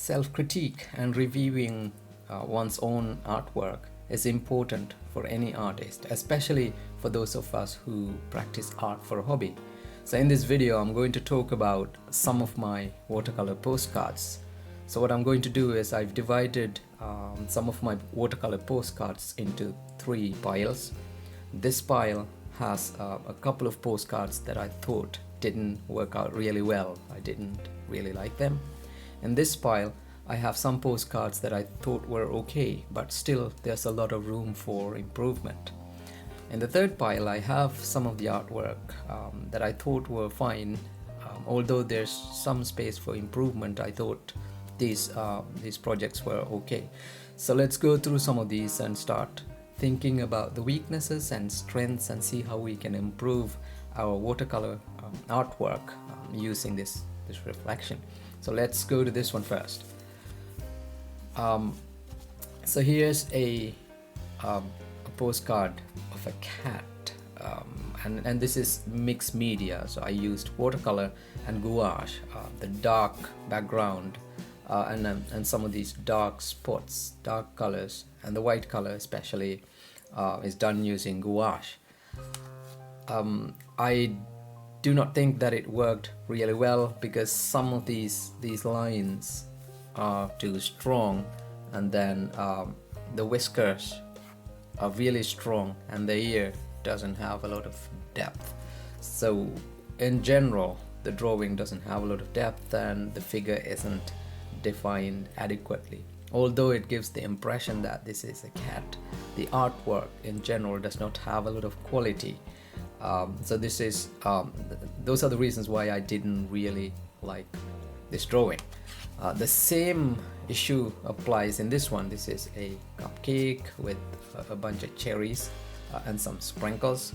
Self-critique and reviewing one's own artwork is important for any artist, especially for those of us who practice art for a hobby. So in this video, I'm going to talk about some of my watercolor postcards. So what I'm going to do is I've divided some of my watercolor postcards into 3 piles. This pile has a couple of postcards that I thought didn't work out really well. I didn't really like them. In this pile, I have some postcards that I thought were okay, but still there's a lot of room for improvement. In the third pile, I have some of the artwork that I thought were fine. Although there's some space for improvement, I thought these projects were okay. So let's go through some of these and start thinking about the weaknesses and strengths and see how we can improve our watercolor artwork using this reflection. So let's go to this one first. So here's a postcard of a cat, and this is mixed media. So I used watercolor and gouache, the dark background, and some of these dark spots, dark colors, and the white color especially is done using gouache. I do not think that it worked really well because some of these lines are too strong, and then the whiskers are really strong and the ear doesn't have a lot of depth. So in general, the drawing doesn't have a lot of depth and the figure isn't defined adequately. Although it gives the impression that this is a cat, the artwork in general does not have a lot of quality. So this is those are the reasons why I didn't really like this drawing. The same issue applies in this one. This is a cupcake with a bunch of cherries and some sprinkles.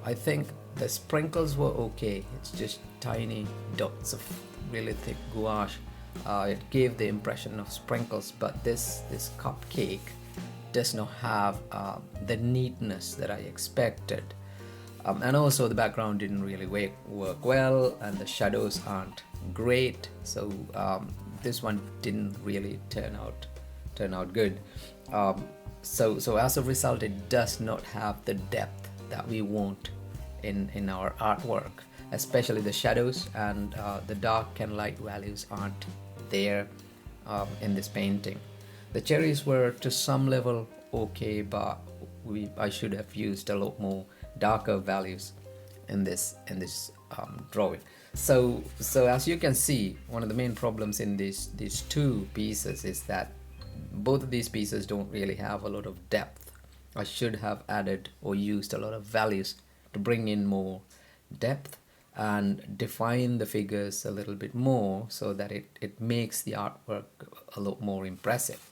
I think the sprinkles were okay. It's just tiny dots of really thick gouache. It gave the impression of sprinkles, but this cupcake does not have the neatness that I expected. And also the background didn't really work well, and the shadows aren't great. So this one didn't really turn out good. So as a result, it does not have the depth that we want in our artwork, especially the shadows, and the dark and light values aren't there in this painting. The cherries were to some level okay, but I should have used a lot more darker values in this drawing. So as you can see, one of the main problems in these 2 pieces is that both of these pieces don't really have a lot of depth. I should have added or used a lot of values to bring in more depth and define the figures a little bit more so that it makes the artwork a lot more impressive.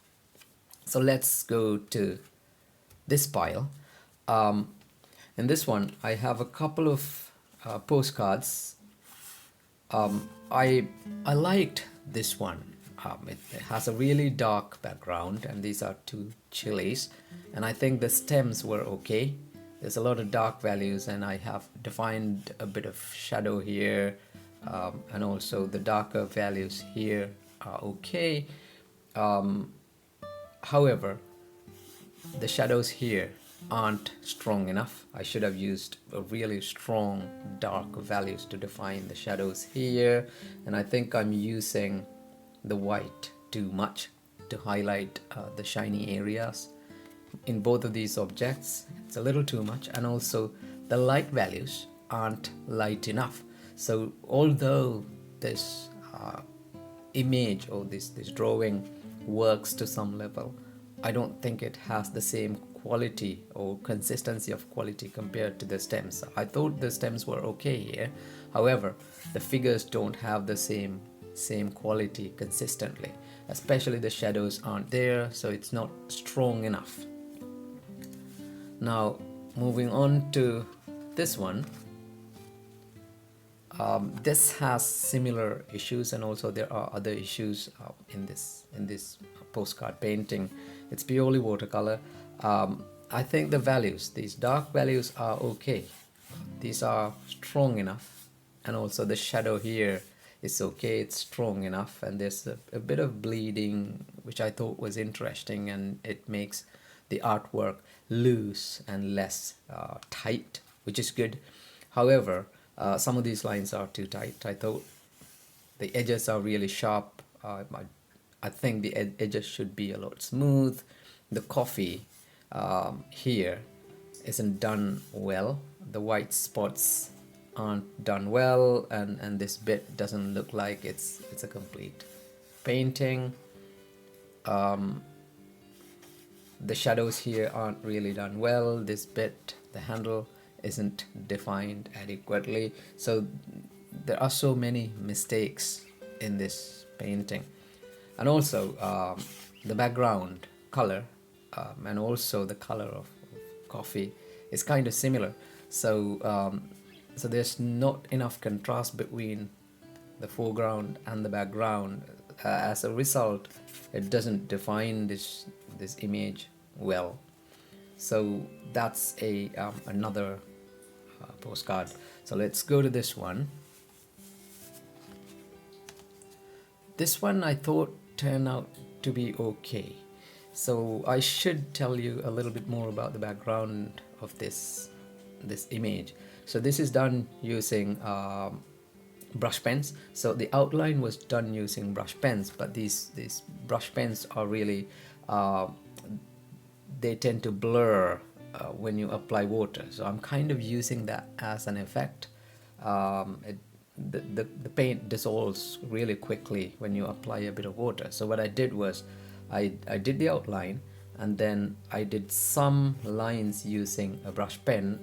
So let's go to this pile. In this one, I have a couple of postcards. I liked this one. It has a really dark background, and these are 2 chilies, and I think the stems were okay. There's a lot of dark values, and I have defined a bit of shadow here, and also the darker values here are okay. However, the shadows here aren't strong enough. I should have used a really strong dark values to define the shadows here, and I think I'm using the white too much to highlight the shiny areas in both of these objects. It's a little too much, and also the light values aren't light enough. So although this image or this drawing works to some level, I don't think it has the same quality or consistency of quality compared to the stems. I thought the stems were okay here. However, the figures don't have the same quality consistently, especially the shadows aren't there, so it's not strong enough. Now moving on to this one. This has similar issues, and also there are other issues in this postcard painting. It's purely watercolor. I think the values, these dark values are okay. These are strong enough, and also the shadow here it's okay, it's strong enough, and there's a bit of bleeding, which I thought was interesting, and it makes the artwork loose and less tight, which is good. However, some of these lines are too tight. I thought the edges are really sharp. I think the edges should be a lot smooth. The coffee here isn't done well. The white spots aren't done well, and this bit doesn't look like it's a complete painting. The shadows here aren't really done well. This bit, the handle, isn't defined adequately. So there are so many mistakes in this painting. And also the background color and also the color of coffee is kind of similar. So so there's not enough contrast between the foreground and the background. As a result, it doesn't define this image well. So that's another postcard. So let's go to this one. This one I thought turned out to be okay. So I should tell you a little bit more about the background of this image. So this is done using brush pens. So the outline was done using brush pens, but these brush pens are really they tend to blur when you apply water. So I'm kind of using that as an effect. The paint dissolves really quickly when you apply a bit of water. So what I did was I did the outline, and then I did some lines using a brush pen,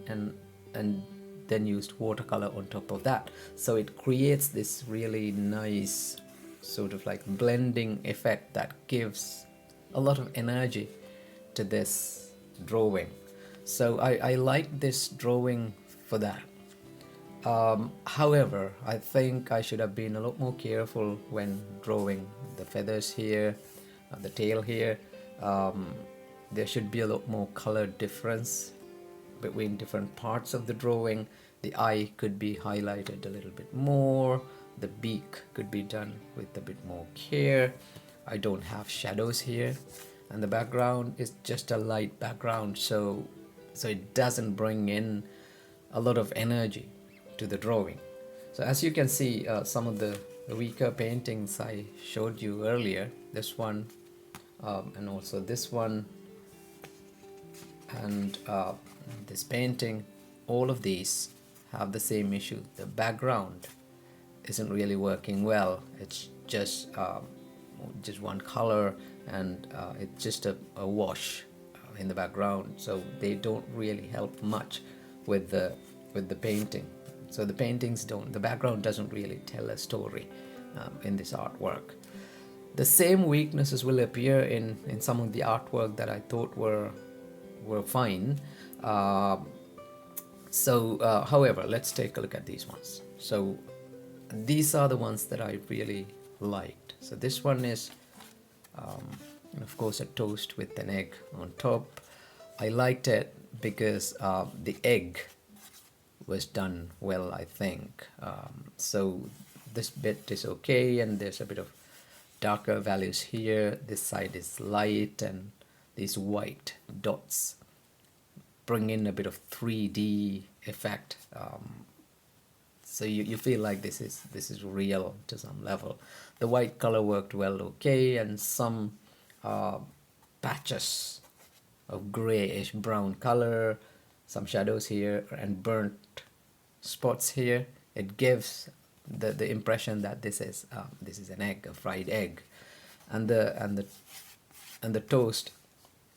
and then used watercolor on top of that. So it creates this really nice sort of like blending effect that gives a lot of energy to this drawing. So I like this drawing for that. However, I think I should have been a lot more careful when drawing the feathers here, the tail here. There should be a lot more color difference between different parts of the drawing. The eye could be highlighted a little bit more. The beak could be done with a bit more care. I don't have shadows here, and the background is just a light background, so it doesn't bring in a lot of energy to the drawing. So as you can see, some of the weaker paintings I showed you earlier, this one and also this one and this painting, all of these have the same issue. The background isn't really working well. It's just one color, and it's just a wash in the background, so they don't really help much with the painting. So the background doesn't really tell a story in this artwork. The same weaknesses will appear in some of the artwork that I thought were fine. However, let's take a look at these ones. So these are the ones that I really liked. So this one is of course a toast with an egg on top. I liked it because the egg was done well, I think. So this bit is okay, and there's a bit of darker values here. This side is light, and these white dots bring in a bit of 3D effect. So you feel like this is real to some level. The white color worked well, okay, and some patches of grayish brown color, some shadows here, and burnt spots here. It gives the impression that this is an egg, a fried egg, and the toast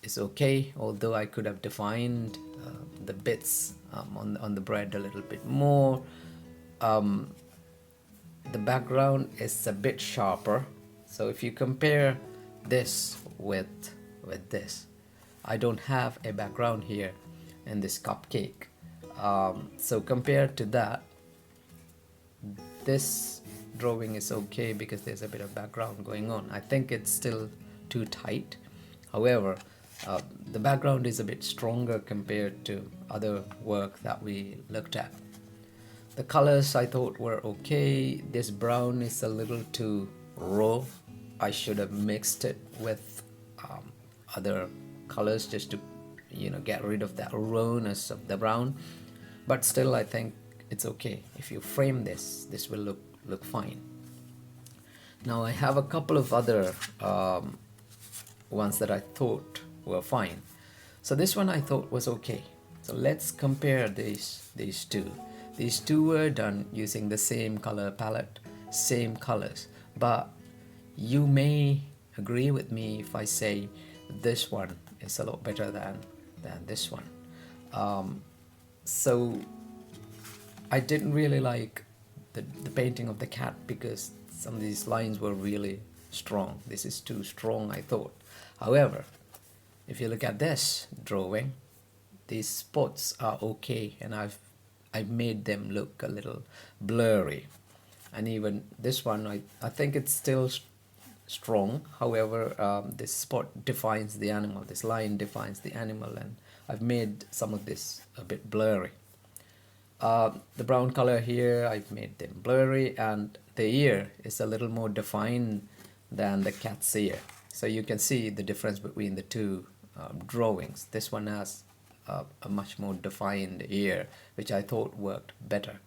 is okay, although I could have defined the bits on the bread a little bit more. The background is a bit sharper. So if you compare this with this, I don't have a background here in this cupcake. So compared to that, this drawing is okay because there's a bit of background going on. I think it's still too tight. However, the background is a bit stronger compared to other work that we looked at. The colors I thought were okay. This brown is a little too raw. I should have mixed it with other colors just to, get rid of that rawness of the brown. But still, I think it's okay. If you frame this will look fine. Now I have a couple of other ones that I thought were fine. So this one I thought was okay. So let's compare these two. These two were done using the same color palette, same colors, but you may agree with me if I say this one is a lot better than this one. So I didn't really like the painting of the cat because some of these lines were really strong. This is too strong, I thought. However, if you look at this drawing, these spots are okay, and I've made them look a little blurry. And even this one, I think it's still strong. However, this spot defines the animal, this line defines the animal, and I've made some of this a bit blurry. The brown color here, I've made them blurry, and the ear is a little more defined than the cat's ear. So you can see the difference between the two drawings. This one has a much more defined ear, which I thought worked better.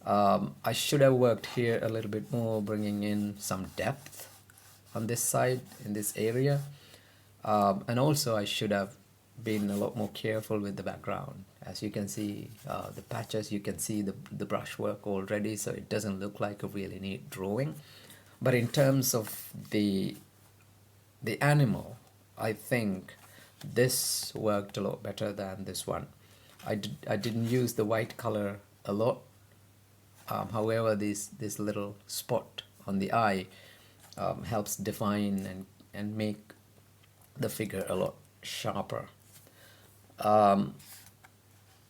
I should have worked here a little bit more, bringing in some depth on this side, in this area. And also I should have been a lot more careful with the background. As you can see, the patches, you can see the brushwork already, so it doesn't look like a really neat drawing. But in terms of the animal, I think this worked a lot better than this one. I didn't use the white color a lot. However, this little spot on the eye helps define and make the figure a lot sharper. And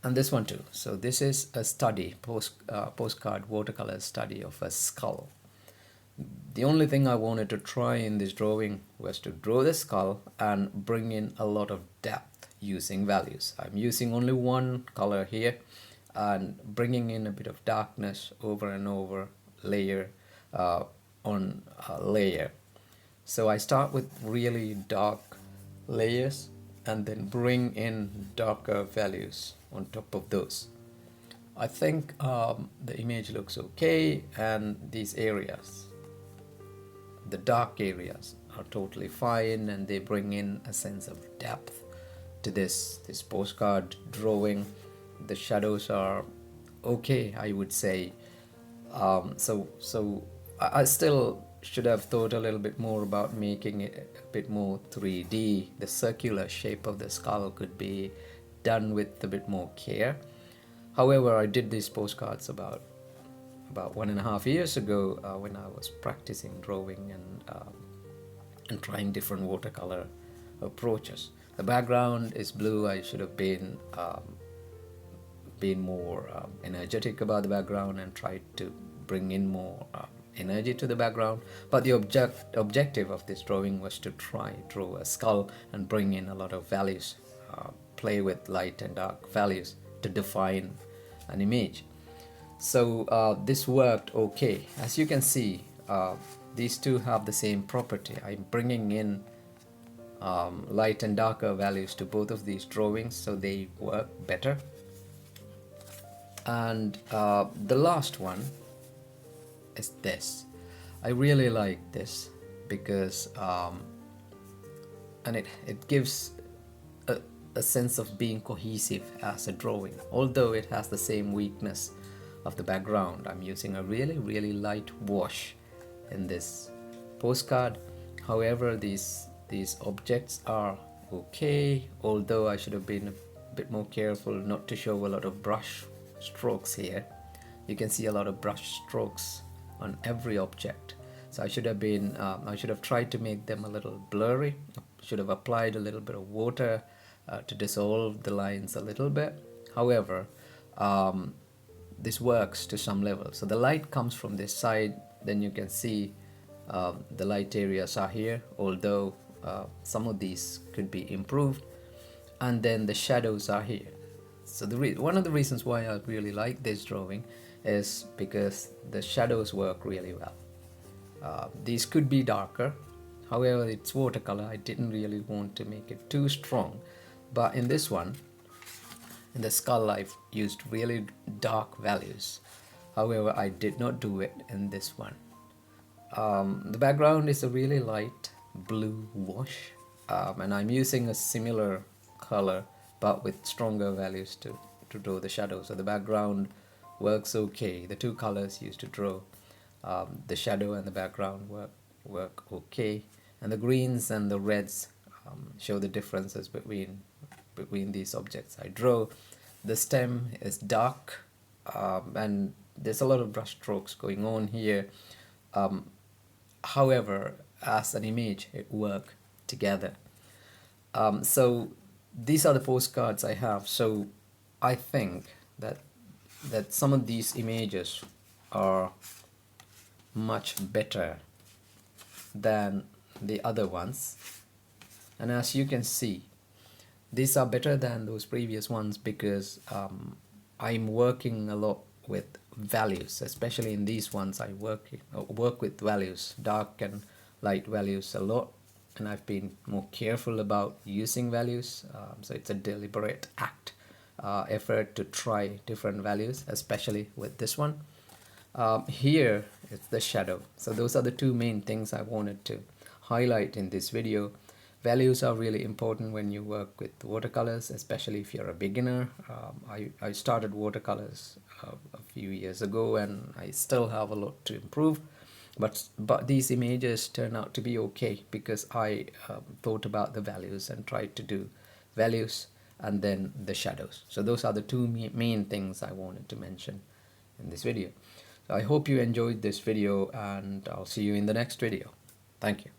this one too. So this is a study, postcard watercolor study of a skull. The only thing I wanted to try in this drawing was to draw the skull and bring in a lot of depth using values. I'm using only one color here and bringing in a bit of darkness over and over, layer on layer. So I start with really dark layers and then bring in darker values on top of those. I think the image looks okay, and these areas, the dark areas, are totally fine, and they bring in a sense of depth to this postcard drawing. The shadows are okay, I would say. So I still should have thought a little bit more about making it a bit more 3D. The circular shape of the skull could be done with a bit more care. However, I did these postcards about 1.5 years ago when I was practicing drawing and trying different watercolor approaches. The background is blue. I should have been more energetic about the background and tried to bring in more energy to the background. But the objective of this drawing was to draw a skull and bring in a lot of values, play with light and dark values to define an image. So this worked okay. As you can see, these two have the same property. I'm bringing in light and darker values to both of these drawings, so they work better. And the last one is this. I really like this because and it gives a sense of being cohesive as a drawing, although it has the same weakness of the background. I'm using a really light wash in this postcard. However, these objects are okay, although I should have been a bit more careful not to show a lot of brush strokes here. You can see a lot of brush strokes on every object, so I should have tried to make them a little blurry. Should have applied a little bit of water to dissolve the lines a little bit. However, this works to some level. So the light comes from this side, then you can see the light areas are here, although some of these could be improved, and then the shadows are here. So one of the reasons why I really like this drawing is because the shadows work really well. These could be darker, however it's watercolor, I didn't really want to make it too strong, but in this one, in the skull, I've used really dark values. However, I did not do it in this one. The background is a really light blue wash, and I'm using a similar color but with stronger values to draw the shadow. So the background works okay. The two colors used to draw the shadow and the background work okay, and the greens and the reds show the differences between these objects I draw. The stem is dark, and there's a lot of brush strokes going on here. However, as an image, it work together. So these are the postcards I have. So I think that some of these images are much better than the other ones, and as you can see, these are better than those previous ones because I'm working a lot with values, especially in these ones. I work with values, dark and light values a lot, and I've been more careful about using values. So it's a deliberate effort to try different values, especially with this one. Here it's the shadow. So those are the two main things I wanted to highlight in this video. Values are really important when you work with watercolors, especially if you're a beginner. I started watercolors a few years ago, and I still have a lot to improve. But these images turn out to be okay because I thought about the values and tried to do values and then the shadows. So those are the two main things I wanted to mention in this video. So I hope you enjoyed this video, and I'll see you in the next video. Thank you.